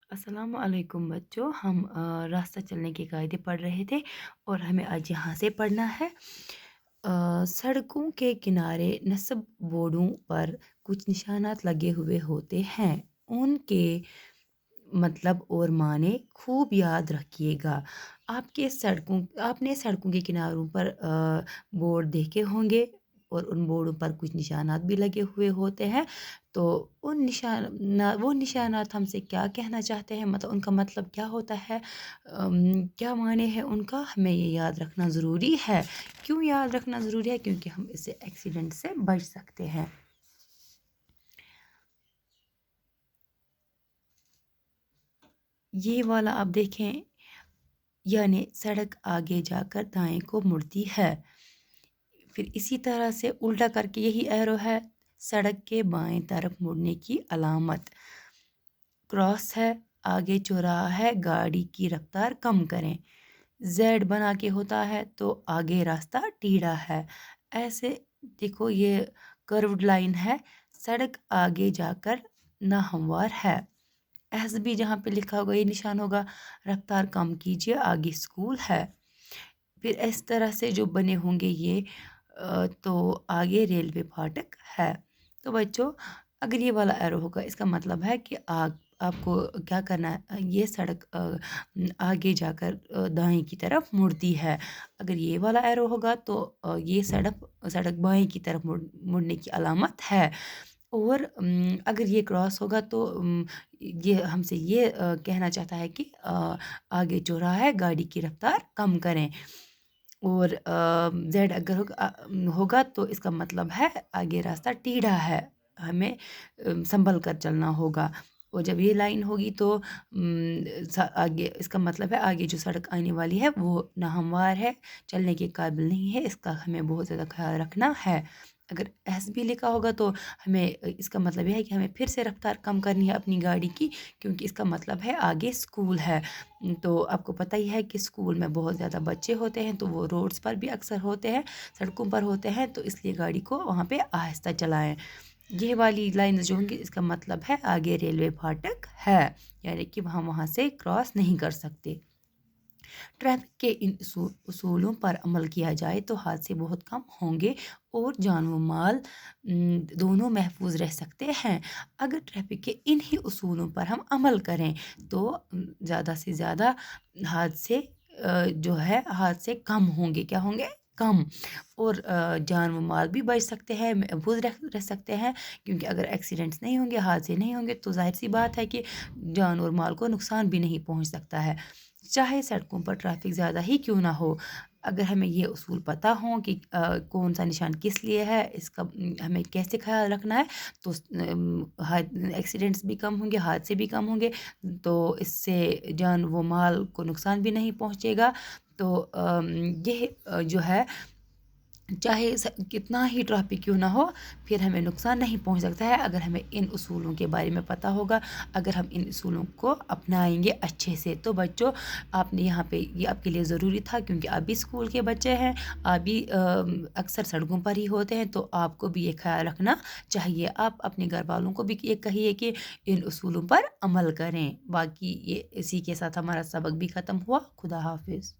अस्सलाम वालेकुम बच्चों। हम रास्ता चलने के कायदे पढ़ रहे थे और हमें आज यहाँ से पढ़ना है। सड़कों के किनारे नस्ब बोर्डों पर कुछ निशानात लगे हुए होते हैं। उनके मतलब और माने खूब याद रखिएगा। आपने सड़कों के किनारों पर बोर्ड देखे होंगे और उन बोर्डों पर कुछ निशानात भी लगे हुए होते हैं। तो वो निशानात हमसे क्या कहना चाहते हैं, मतलब उनका मतलब क्या होता है, क्या माने हैं उनका, हमें ये याद रखना ज़रूरी है। क्यों याद रखना ज़रूरी है? क्योंकि हम इससे एक्सीडेंट से बच सकते हैं। ये वाला आप देखें, यानी सड़क आगे जाकर दाएं को मुड़ती है। फिर इसी तरह से उल्टा करके यही एरो है, सड़क के बाएं तरफ मुड़ने की अलामत। क्रॉस है, आगे चौराहा है, गाड़ी की रफ्तार कम करें। जेड बना के होता है तो आगे रास्ता टीढ़ा है। ऐसे देखो, ये कर्व्ड लाइन है, सड़क आगे जाकर नाहमवार है। एस बी जहाँ पे लिखा होगा ये निशान होगा, रफ्तार कम कीजिए, आगे स्कूल है। फिर इस तरह से जो बने होंगे ये, तो आगे रेलवे फाटक है। तो बच्चों, अगर ये वाला एरो होगा इसका मतलब है कि आपको क्या करना है, ये सड़क आगे जाकर दाएं की तरफ मुड़ती है। अगर ये वाला एरो होगा तो ये सड़क सड़क बाएं की तरफ मुड़ने की अलामत है। और अगर ये क्रॉस होगा तो ये हमसे ये कहना चाहता है कि आगे चौराहा है, गाड़ी की रफ्तार कम करें। और ज़ेड अगर होगा तो इसका मतलब है आगे रास्ता टीढ़ा है, हमें संभल कर चलना होगा। और जब ये लाइन होगी तो आगे इसका मतलब है आगे जो सड़क आने वाली है वो नाहमवार है, चलने के काबिल नहीं है, इसका हमें बहुत ज़्यादा ख्याल रखना है। अगर एस भी लिखा होगा तो हमें इसका मतलब यह है कि हमें फिर से रफ्तार कम करनी है अपनी गाड़ी की, क्योंकि इसका मतलब है आगे स्कूल है। तो आपको पता ही है कि स्कूल में बहुत ज़्यादा बच्चे होते हैं, तो वो रोड्स पर भी अक्सर होते हैं, सड़कों पर होते हैं, तो इसलिए गाड़ी को वहाँ पे आहिस्ता चलाएं। ये वाली लाइन जो होंगी इसका मतलब है आगे रेलवे फाटक है, यानी कि वहाँ वहाँ से क्रॉस नहीं कर सकते। ट्रैफिक के इन उसूलों पर अमल किया जाए तो हादसे बहुत कम होंगे और जान व माल दोनों महफूज रह सकते हैं। अगर ट्रैफिक के इन्हीं उसूलों पर हम अमल करें तो ज़्यादा से ज़्यादा हादसे जो है हादसे कम होंगे, क्या होंगे, कम। और जान व माल भी बच सकते हैं, महफूज रह सकते हैं, क्योंकि अगर एक्सीडेंट्स नहीं होंगे, हादसे नहीं होंगे, तो जाहिर सी बात है कि जान और माल को नुकसान भी नहीं पहुंच सकता है, चाहे सड़कों पर ट्रैफिक ज़्यादा ही क्यों ना हो। अगर हमें ये उसूल पता हो कि कौन सा निशान किस लिए है, इसका हमें कैसे ख्याल रखना है, तो एक्सीडेंट्स भी कम होंगे, हादसे भी कम होंगे, तो इससे जान व माल को नुकसान भी नहीं पहुंचेगा। तो ये जो है, चाहे कितना ही ट्रैफिक क्यों ना हो, फिर हमें नुकसान नहीं पहुंच सकता है अगर हमें इन उसूलों के बारे में पता होगा। अगर हम इन उसूलों को अपनाएंगे अच्छे से, तो बच्चों, आपने यहाँ पे ये आपके लिए ज़रूरी था, क्योंकि आप भी स्कूल के बच्चे हैं, आप भी अक्सर सड़कों पर ही होते हैं, तो आपको भी ये ख्याल रखना चाहिए। आप अपने घर वालों को भी ये कहिए कि इन उसूलों पर अमल करें। बाकी ये इसी के साथ हमारा सबक भी ख़त्म हुआ। खुदा हाफिज़।